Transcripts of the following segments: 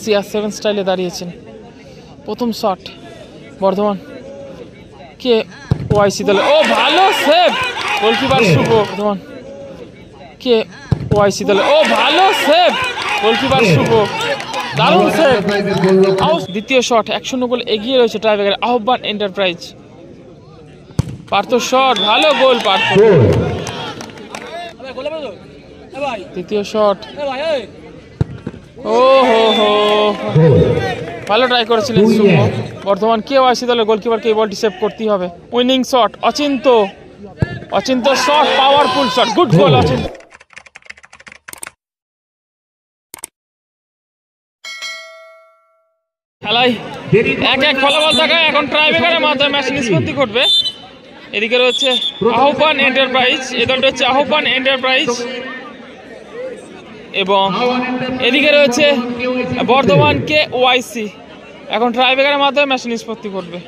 CR7 স্টাইলে দাঁড়িয়েছেন। প্রথম শট বর্ধমান কে ওআইসি দলে, ও ভালো সেভ, গোলকিপার শুভ। বর্ধমান কে ওআইসি দলে, ও ভালো সেভ, গোলকিপার শুভ, দারুণ সেভ। দ্বিতীয় শট 1-0 গোল এগিয়ে রয়েছে টাইব্রেকারে আহ্বান এন্টারপ্রাইজ। পার্থ শট, ভালো গোল পার্থ। তৃতীয় শট, ও হো হো, ভালো ট্রাই করেছিলেন শুভ। বর্ধমান কে ওআইসি দলের গোলকিপারকে এই বলটি সেভ করতেই হবে। Winning shot Achinta, Achinta shot, powerful shot, good goal Achinta. খেলায় 1-1 ফলাফল থাকা, এখন ট্রাইব্রেকারের মাধ্যমে ম্যাচ নিষ্পত্তি ঘটবে। এদিকে রয়েছে আহ্বান এন্টারপ্রাইজ, এই দলটা হচ্ছে আহ্বান এন্টারপ্রাইজ, এবং এদিকে রয়েছে বর্ধমান কে ওআইসি। এখন ট্রাইব্রেকারের মাধ্যমে ম্যাচ নিষ্পত্তি ঘটবে।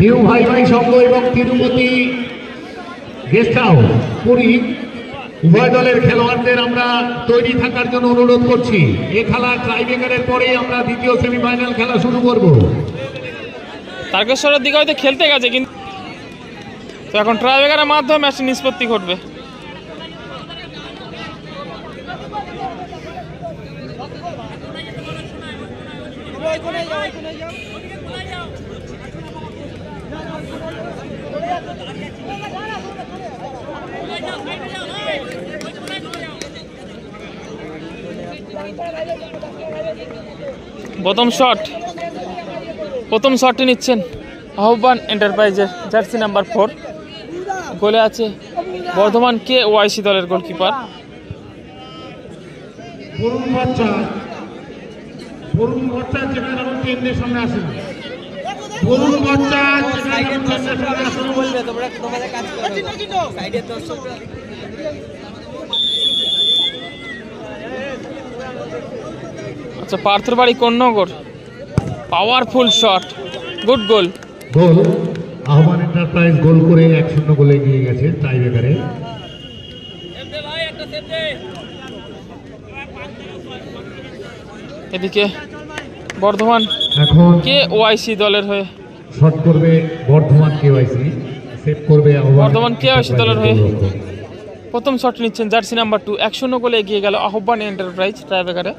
নিউ ভাই ভাই সংঘ এবং তিরুপতি গেস্ট হাউস পুরী উভয় দলের খেলোয়াড়দের আমরা তৈরি থাকার জন্য অনুরোধ করছি। এই খেলা টাইব্রেকারের পরেই আমরা দ্বিতীয় সেমিফাইনাল খেলা শুরু করব। তারকেশ্বরের দিকে হয়তো খেলতে গেছে, কিন্তু তো এখন ট্রাইব্রেকারের মাধ্যমে ম্যাচ নিষ্পত্তি ঘটবে। প্রথম শটটি নিচ্ছেন আহ্বান এন্টারপ্রাইজের জার্সি নাম্বার 4, গোলে আছে বর্ধমান কে ওআইসি দলের গোলকিপার। আচ্ছা, পার্থর বাড়ি Konnagar, powerful shot, good goal. Goal Ahvan enterprise গোল করে 1-0 গোলে এগিয়ে গেছে টাইব্রেকারে। এদিকে বর্ধমান এখন কে ওআইসি দলের হয়ে শট করবে বর্ধমান কে ওআইসি, সেভ করবে বর্ধমান কে ওআইসি দলের হয়ে। প্রথম শট নিচ্ছেন জার্সি নাম্বার 2, 1-0 গোলে এগিয়ে গেল আহ্বান এন্টারপ্রাইজ টাইব্রেকারে।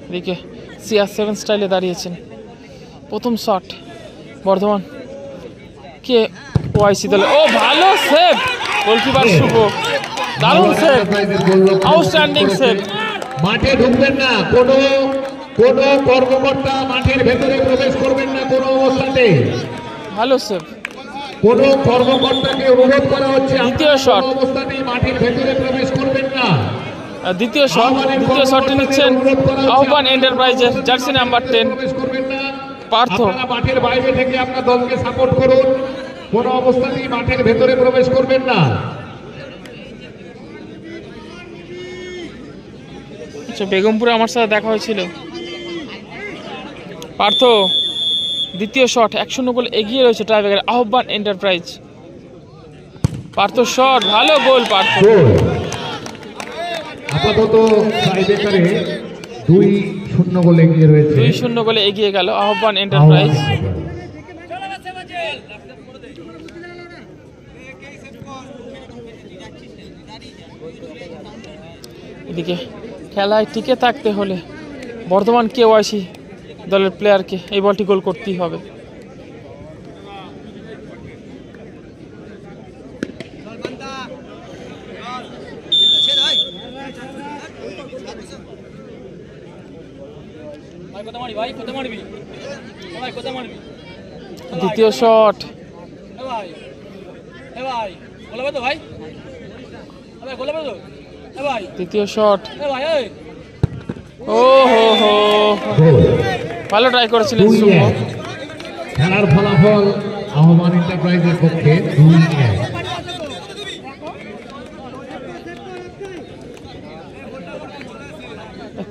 এদিকে CR7 স্টাইলে দাঁড়িয়েছেন। প্রথম শট বর্ধমান কে ওআইসি দলে, ও ভালো সেভ, গোলকিপার শুভ, দারুণ সেভ, আউটস্ট্যান্ডিং সেভ। মাঠে ঢুকবেন না, কোনো কর্মকর্তা মাঠের ভেতরে প্রবেশ করবেন না কোনো অবস্থাতে, ভালো সেভ। কোনো কর্মকর্তাকে অনুরোধ করা হচ্ছে দ্বিতীয় শট, অবস্থাতেই মাঠের ভেতরে প্রবেশ করবেন না। দ্বিতীয় শটটি নিচ্ছেন আহ্বান এন্টারপ্রাইজের জার্সি নাম্বার 10 পার্থ। মাঠের বাইরে থেকে আপনার দলকে সাপোর্ট করুন, কোনো অবস্থাতেই মাঠের ভেতরে প্রবেশ করবেন না। আচ্ছা, বেগমপুরে আমার সাথে দেখা হয়েছিল। পার্থ দ্বিতীয় শট, 1-0 গোল এগিয়ে রয়েছে টাইব্রেকারে আহ্বান এন্টারপ্রাইজ। পার্থ শট, ভালো গোল পার্থ। আপাতত টাইব্রেকারে 2-0 গোলে এগিয়ে রয়েছে, 2-0 গোলে এগিয়ে গেল আহ্বান এন্টারপ্রাইজ। এদিকে খেলায় টিকে থাকতে হলে বর্ধমান কে ওআইসি দলের প্লেয়ারকে এই বলটি গোল করতেই হবে। দ্বিতীয় শট, তৃতীয় শট, ও হো হো, ভালো ট্রাই করেছিলেন শুভ। খেলার ফলাফল আহ্বান এন্টারপ্রাইজের পক্ষে 2-1।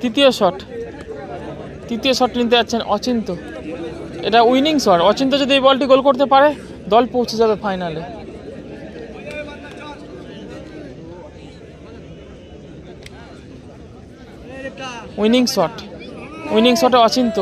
তৃতীয় শট নিতে যাচ্ছেন অচিন্ত। এটা উইনিং শট। অচিন্ত যদি এই বলটি গোল করতে পারে দল পৌঁছে যাবে ফাইনালে। উইনিং শটে অচিন্ত।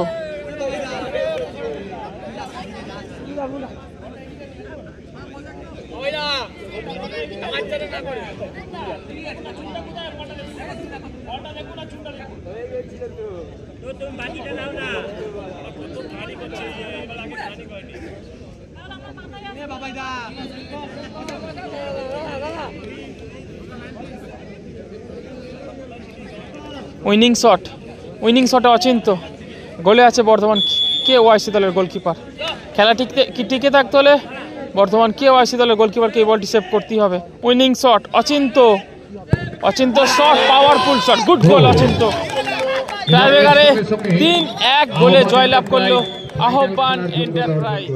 উইনিং শটে অচিন্ত। গোলে আছে বর্ধমান কে ওয়াইসি দলের গোলকিপার। খেলা টিকে থাকতে হলে বর্ধমান কে ওয়াইসি দলের গোলকিপারকে এই বলটি সেভ করতেই হবে। Winning shot Achinta shot, powerful shot, good goal Achinta. টাইব্রেকারে 3-1 গোলে জয়লাভ করলো আহ্বান এন্টারপ্রাইজ।